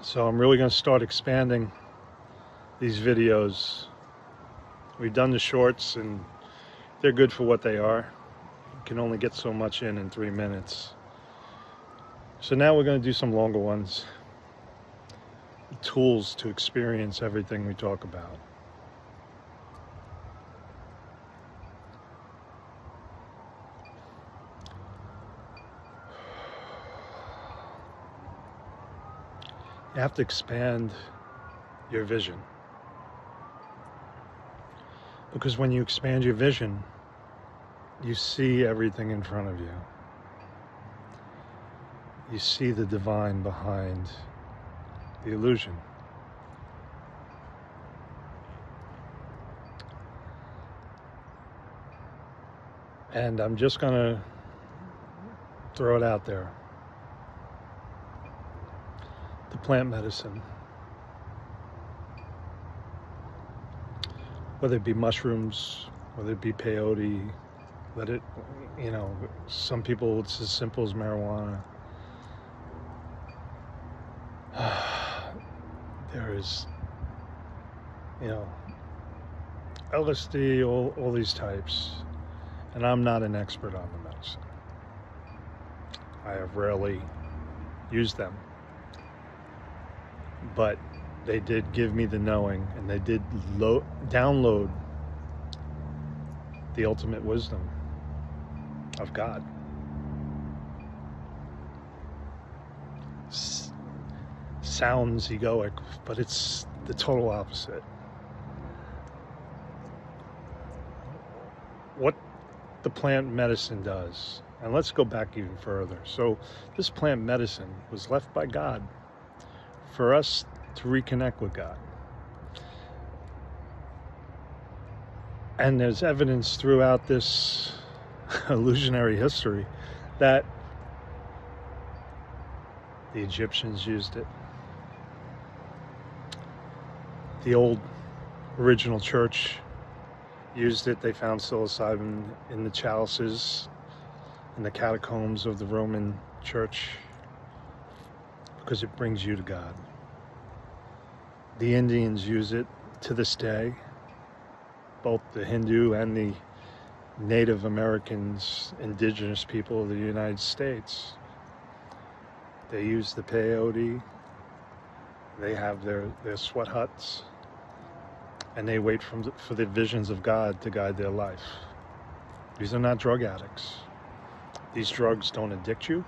So I'm really going to start expanding these videos. We've done the shorts and they're good for what they are. You can only get so much in 3 minutes. So now we're going to do some longer ones. Tools to experience everything we talk about. You have to expand your vision. Because when you expand your vision, you see everything in front of you. You see the divine behind the illusion. And I'm just going to throw it out there. The plant medicine, whether it be mushrooms, whether it be peyote, some people it's as simple as marijuana. There is, LSD, all these types, and I'm not an expert on the medicine. I have rarely used them. But they did give me the knowing, and they did download the ultimate wisdom of God. Sounds egoic, but it's the total opposite. What the plant medicine does, and let's go back even further. So this plant medicine was left by God for us to reconnect with God. And there's evidence throughout this illusionary history that the Egyptians used it. The old original church used it. They found psilocybin in the chalices in the catacombs of the Roman church because it brings you to God. The Indians use it to this day, both the Hindu and the Native Americans, indigenous people of the United States. They use the peyote, they have their sweat huts, and they wait for the visions of God to guide their life. These are not drug addicts. These drugs don't addict you,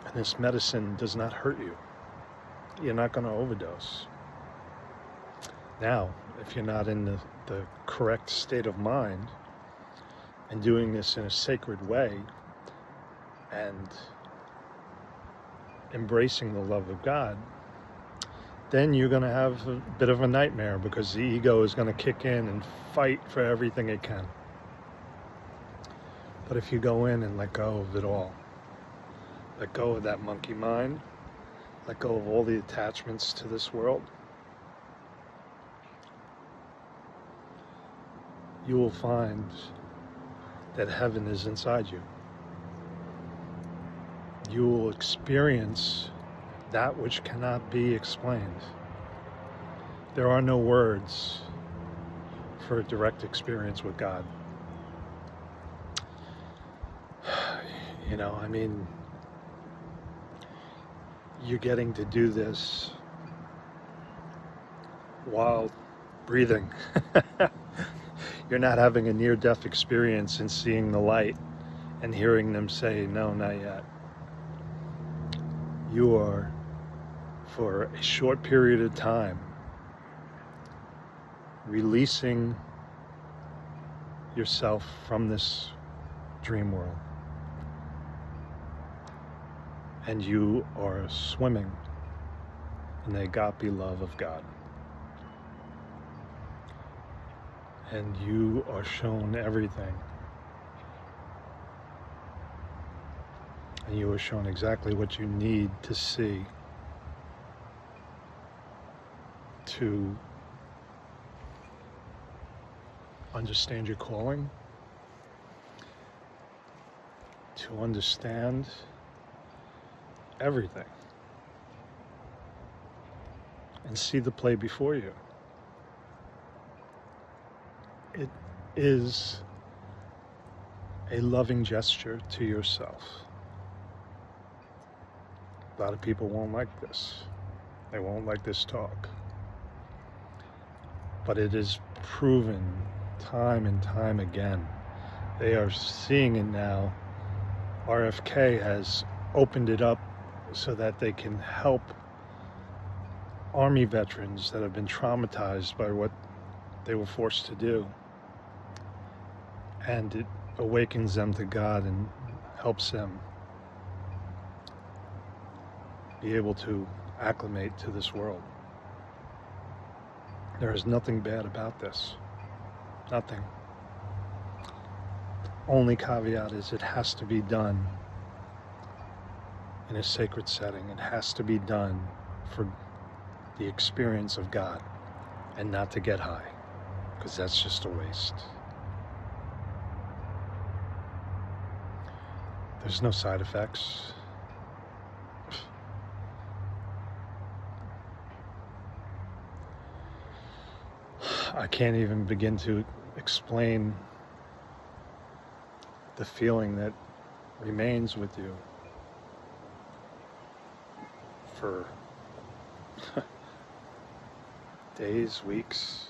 and this medicine does not hurt you. You're not going to overdose. Now, if you're not in the correct state of mind and doing this in a sacred way and embracing the love of God, then you're going to have a bit of a nightmare because the ego is going to kick in and fight for everything it can. But if you go in and let go of it all, let go of that monkey mind, let go of all the attachments to this world, you will find that heaven is inside you. You will experience that which cannot be explained. There are no words for a direct experience with God. You're getting to do this while breathing. You're not having a near-death experience and seeing the light and hearing them say, no, not yet. You are, for a short period of time, releasing yourself from this dream world. And you are swimming in the agape love of God. And you are shown everything. And you are shown exactly what you need to see to understand your calling, to understand everything. and see the play before you. It is a loving gesture to yourself. A lot of people won't like this. They won't like this talk. But it is proven time and time again. They are seeing it now. RFK has opened it up so that they can help Army veterans that have been traumatized by what they were forced to do. And it awakens them to God and helps them be able to acclimate to this world. There is nothing bad about this. Nothing. The only caveat is it has to be done in a sacred setting. It has to be done for the experience of God and not to get high, because that's just a waste. There's no side effects. I can't even begin to explain the feeling that remains with you for days, weeks,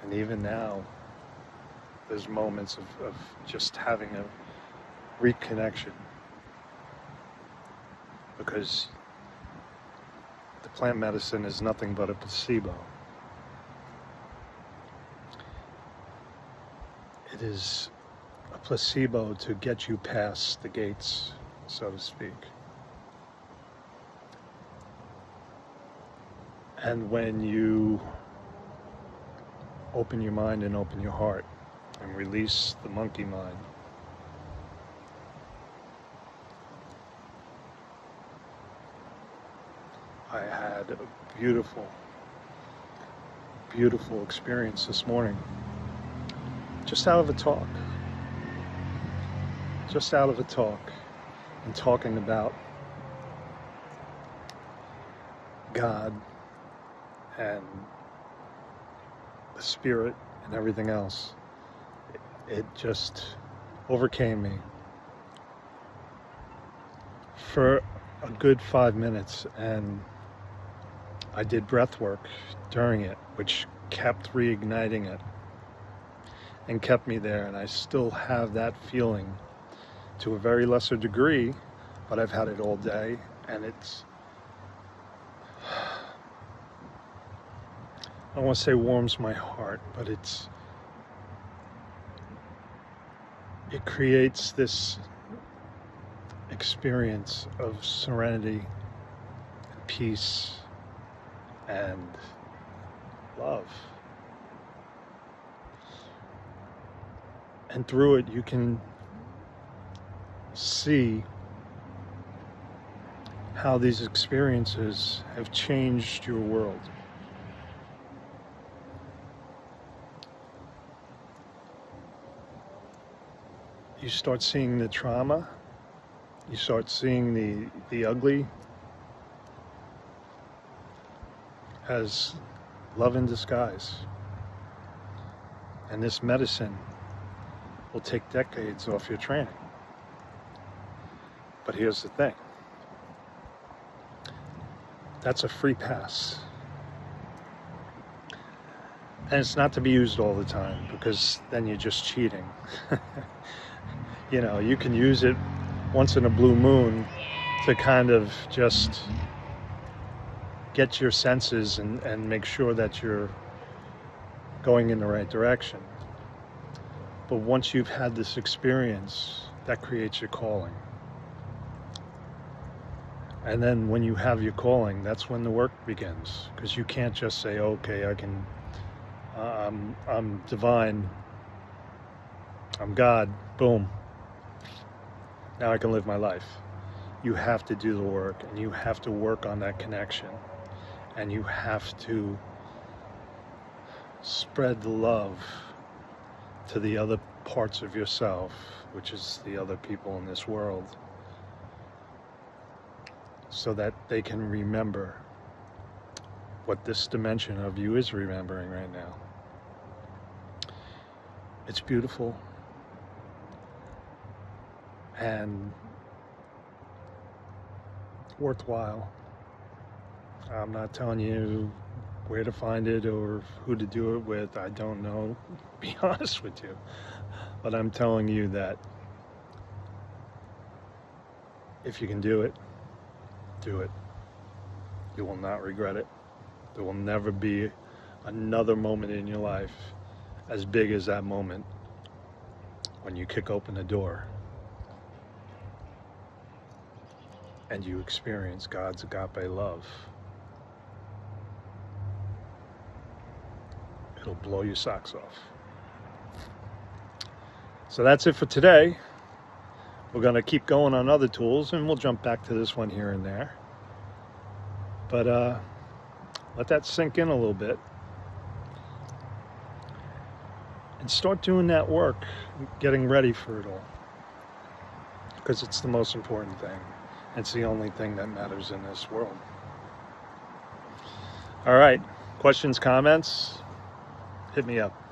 and even now there's moments of just having a reconnection, because the plant medicine is nothing but a placebo. It is a placebo to get you past the gates, so to speak. And when you open your mind and open your heart and release the monkey mind, I had a beautiful, beautiful experience this morning. Just out of a talk. Just out of a talk. And talking about God and the Spirit and everything else. It just overcame me for a good 5 minutes, and I did breath work during it, which kept reigniting it and kept me there. And I still have that feeling to a very lesser degree, but I've had it all day, and it's, I don't want to say warms my heart, but it creates this experience of serenity and peace and love. And through it, you can see how these experiences have changed your world. You start seeing the trauma, you start seeing the ugly as love in disguise. And this medicine will take decades off your training. But here's the thing. That's a free pass. And it's not to be used all the time, because then you're just cheating. You know, you can use it once in a blue moon to kind of just get your senses and make sure that you're going in the right direction. But once you've had this experience, that creates your calling. And then when you have your calling, that's when the work begins. Because you can't just say, okay, I'm divine, I'm God, boom, now I can live my life. You have to do the work, and you have to work on that connection, and you have to spread the love to the other parts of yourself, which is the other people in this world, so that they can remember what this dimension of you is remembering right now. It's beautiful, and worthwhile. I'm not telling you where to find it or who to do it with. I don't know, to be honest with you. But I'm telling you that if you can do it, do it. You will not regret it. There will never be another moment in your life as big as that moment when you kick open the door and you experience God's agape love. It'll blow your socks off. So that's it for today. We're going to keep going on other tools, and we'll jump back to this one here and there. But let that sink in a little bit. And start doing that work, getting ready for it all. Because it's the most important thing. It's the only thing that matters in this world. All right. Questions, comments? Hit me up.